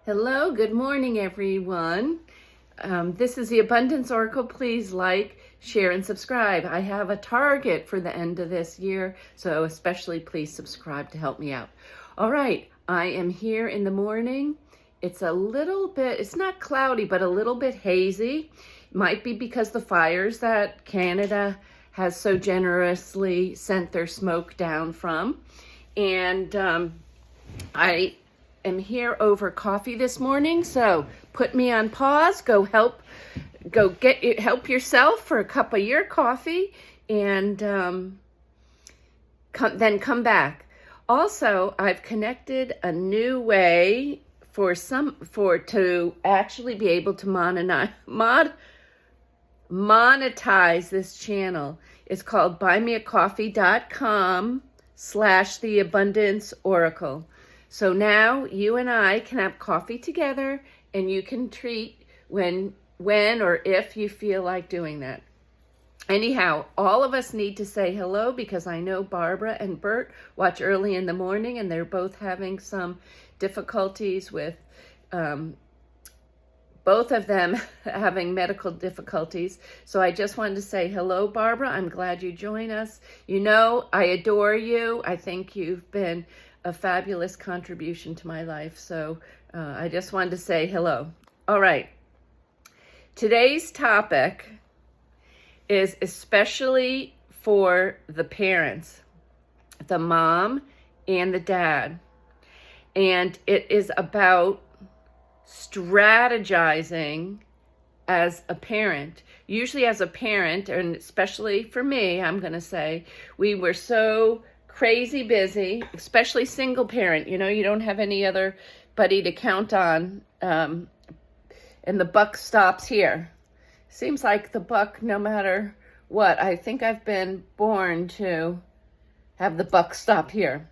Hello, good morning, everyone. This is the Abundance Oracle. Please like, share, and subscribe. I have a target for the end of this year, so especially please subscribe to help me out. All right, I am here in the morning. It's a little bit, it's not cloudy, but a little bit hazy. Might be because the fires that Canada has so generously sent their smoke down from. And I am here over coffee this morning, so put me on pause. Help yourself for a cup of your coffee, and then come back. Also, I've connected a new way to actually be able to monetize this channel. It's called buymeacoffee.com/The Abundance Oracle. So now you and I can have coffee together, and you can treat when or if you feel like doing that. Anyhow, all of us need to say hello because I know Barbara and Bert watch early in the morning, and they're both having some difficulties with both of them having medical difficulties. So I just wanted to say hello, Barbara. I'm glad you joined us. You know, I adore you. I think you've been a fabulous contribution to my life. So I just wanted to say hello. All right. Today's topic is especially for the parents, the mom and the dad. And it is about strategizing as a parent. Usually as a parent, and especially for me, I'm going to say, we were so crazy busy, especially single parent. You know, you don't have any other buddy to count on, and the buck stops here. Seems like the buck, no matter what, I think I've been born to have the buck stop here.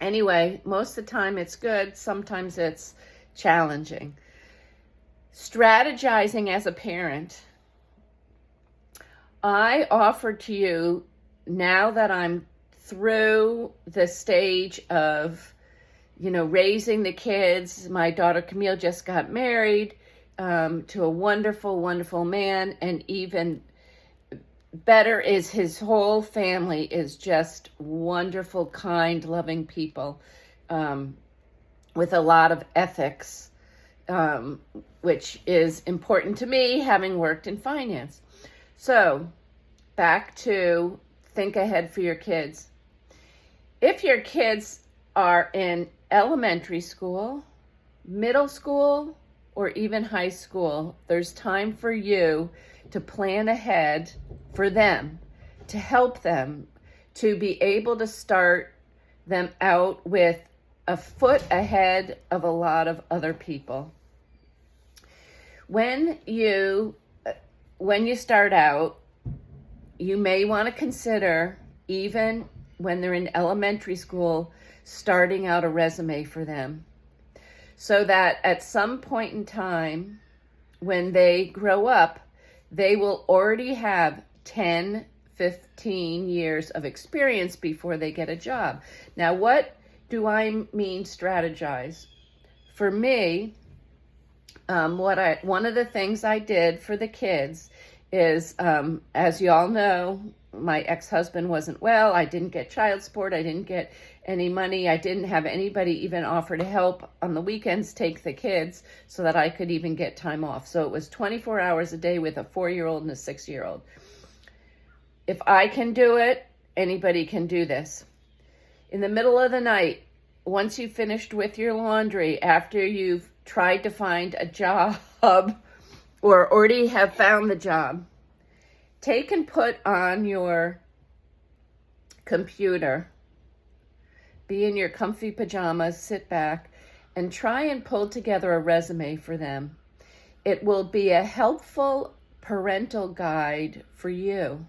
Anyway, most of the time it's good. Sometimes it's challenging. Strategizing as a parent. I offer to you, now that I'm through the stage of, raising the kids. My daughter Camille just got married to a wonderful, wonderful man, and even better is his whole family is just wonderful, kind, loving people with a lot of ethics, which is important to me, having worked in finance. So back to think ahead for your kids. If your kids are in elementary school, middle school, or even high school, there's time for you to plan ahead for them, to help them, to be able to start them out with a foot ahead of a lot of other people. When you start out, you may want to consider, even when they're in elementary school, starting out a resume for them, so that at some point in time, when they grow up, they will already have 10, 15 years of experience before they get a job. Now, what do I mean strategize? For me, one of the things I did for the kids is, as you all know, my ex-husband wasn't well. I didn't get child support. I didn't get any money. I didn't have anybody even offer to help on the weekends take the kids so that I could even get time off. So it was 24 hours a day with a 4-year-old and a 6-year-old. If I can do it, anybody can do this. In the middle of the night, once you've finished with your laundry, after you've tried to find a job or already have found the job, take and put on your computer, be in your comfy pajamas, sit back, and try and pull together a resume for them. It will be a helpful parental guide for you.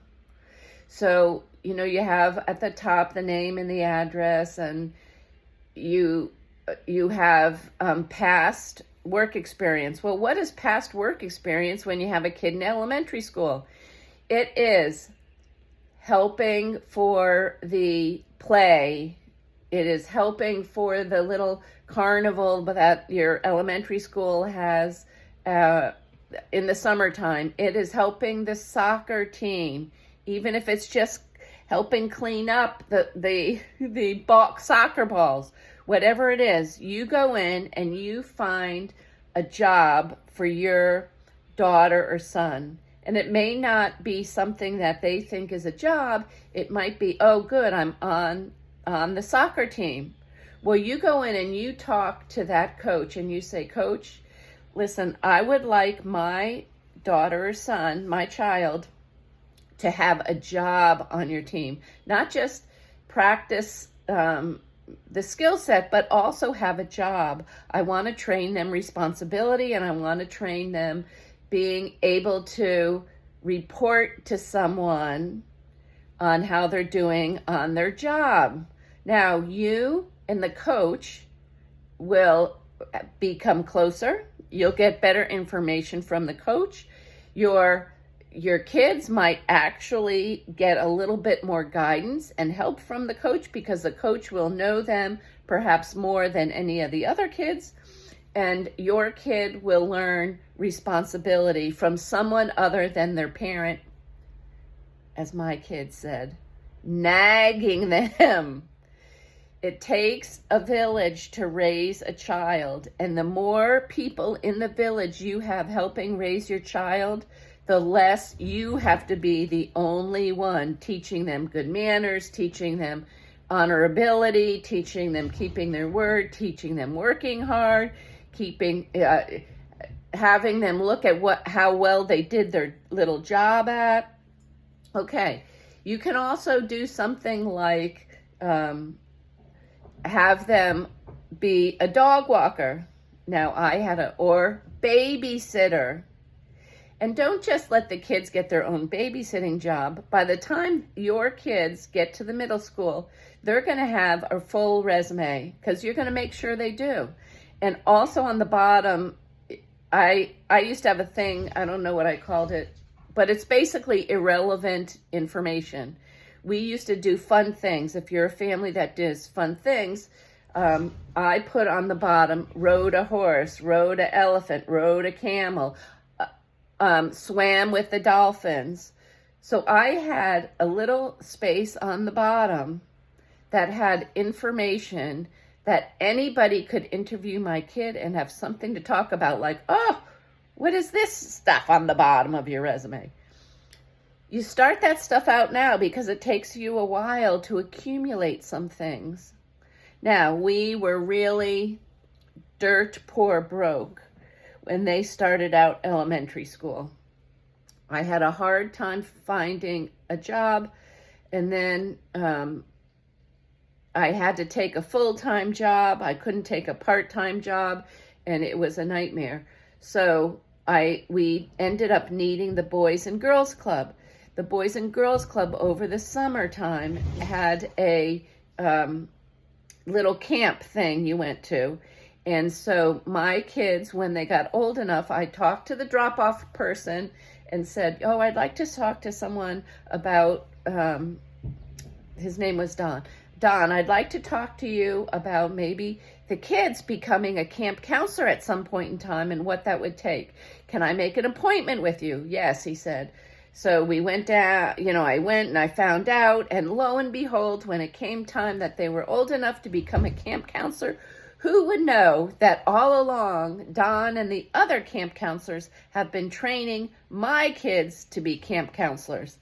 So, you have at the top the name and the address, and you have past work experience. Well, what is past work experience when you have a kid in elementary school? It is helping for the play It is helping for the little carnival that your elementary school has in the summertime. It is helping the soccer team, even if it's just helping clean up the soccer balls, whatever it is. You go in and you find a job for your daughter or son. And it may not be something that they think is a job. It might be, oh, good, I'm on the soccer team. Well, you go in and you talk to that coach and you say, Coach, listen, I would like my daughter or son, my child, to have a job on your team. Not just practice the skill set, but also have a job. I want to train them responsibility, and I want to train them being able to report to someone on how they're doing on their job. Now, you and the coach will become closer. You'll get better information from the coach. Your kids might actually get a little bit more guidance and help from the coach, because the coach will know them perhaps more than any of the other kids. And your kid will learn responsibility from someone other than their parent, as my kid said, nagging them. It takes a village to raise a child, and the more people in the village you have helping raise your child, the less you have to be the only one teaching them good manners, teaching them honorability, teaching them keeping their word, teaching them working hard, having them look at how well they did their little job at. Okay, you can also do something like have them be a dog walker. Now or babysitter. And don't just let the kids get their own babysitting job. By the time your kids get to the middle school, they're going to have a full resume, because you're going to make sure they do. And also on the bottom, I used to have a thing, I don't know what I called it, but it's basically irrelevant information. We used to do fun things. If you're a family that does fun things, I put on the bottom, rode a horse, rode an elephant, rode a camel, swam with the dolphins. So I had a little space on the bottom that had information that anybody could interview my kid and have something to talk about, like, oh, what is this stuff on the bottom of your resume? You start that stuff out now, because it takes you a while to accumulate some things. Now, we were really dirt poor broke when they started out elementary school. I had a hard time finding a job, and then I had to take a full-time job. I couldn't take a part-time job, and it was a nightmare. So we ended up needing the Boys and Girls Club. The Boys and Girls Club over the summertime had a little camp thing you went to. And so my kids, when they got old enough, I talked to the drop-off person and said, oh, I'd like to talk to someone about, his name was Don. Don, I'd like to talk to you about maybe the kids becoming a camp counselor at some point in time and what that would take. Can I make an appointment with you? Yes, he said. So we went down, I went and I found out, and lo and behold, when it came time that they were old enough to become a camp counselor, who would know that all along, Don and the other camp counselors have been training my kids to be camp counselors.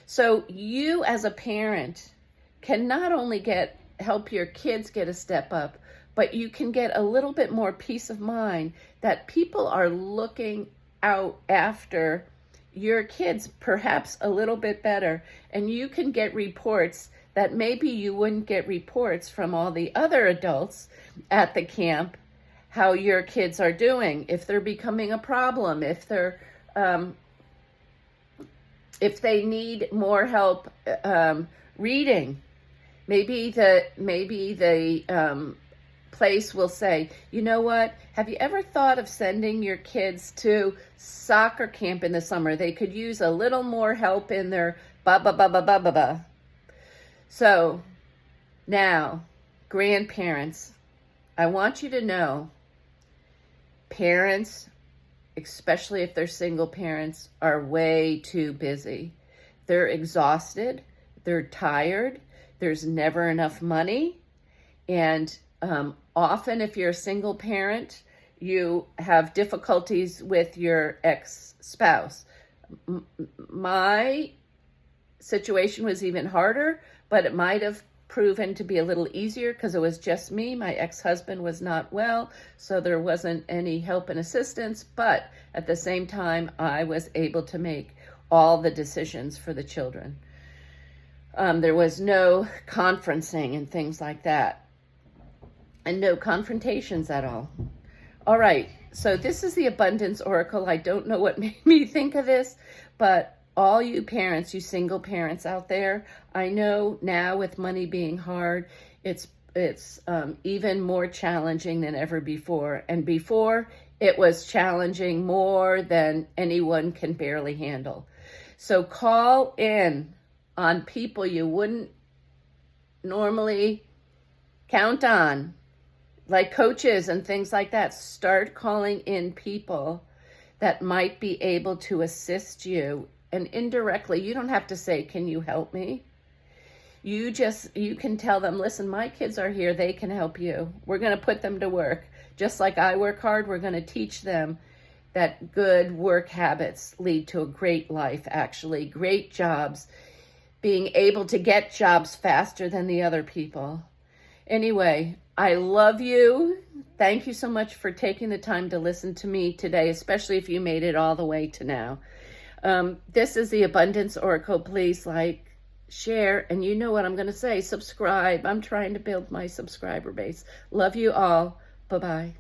So you as a parent can not only help your kids get a step up, but you can get a little bit more peace of mind that people are looking out after your kids perhaps a little bit better, and you can get reports that maybe you wouldn't get reports from all the other adults at the camp, how your kids are doing, if they're becoming a problem, if they need more help reading. Maybe the place will say, you know what, have you ever thought of sending your kids to soccer camp in the summer? They could use a little more help in their ba-ba-ba-ba-ba-ba-ba. So now Grandparents, I want you to know, parents, especially if they're single parents, are way too busy. They're exhausted, they're tired, there's never enough money, and often if you're a single parent, you have difficulties with your ex-spouse. My situation was even harder, but it might have proven to be a little easier because it was just me. My ex-husband was not well, so there wasn't any help and assistance, but at the same time, I was able to make all the decisions for the children. There was no conferencing and things like that, and no confrontations at all. All right, so this is the Abundance Oracle. I don't know what made me think of this, but all you parents, you single parents out there, I know now with money being hard, it's even more challenging than ever before. And before, it was challenging more than anyone can barely handle. So call in on people you wouldn't normally count on, like coaches and things like that. Start calling in people that might be able to assist you. And indirectly, you don't have to say, can you help me? You can tell them, listen, my kids are here. They can help you. We're going to put them to work. Just like I work hard, we're going to teach them that good work habits lead to a great life, actually. Great jobs. Being able to get jobs faster than the other people. Anyway, I love you. Thank you so much for taking the time to listen to me today, especially if you made it all the way to now. This is the Abundance Oracle. Please like, share, and you know what I'm going to say. Subscribe. I'm trying to build my subscriber base. Love you all. Bye-bye.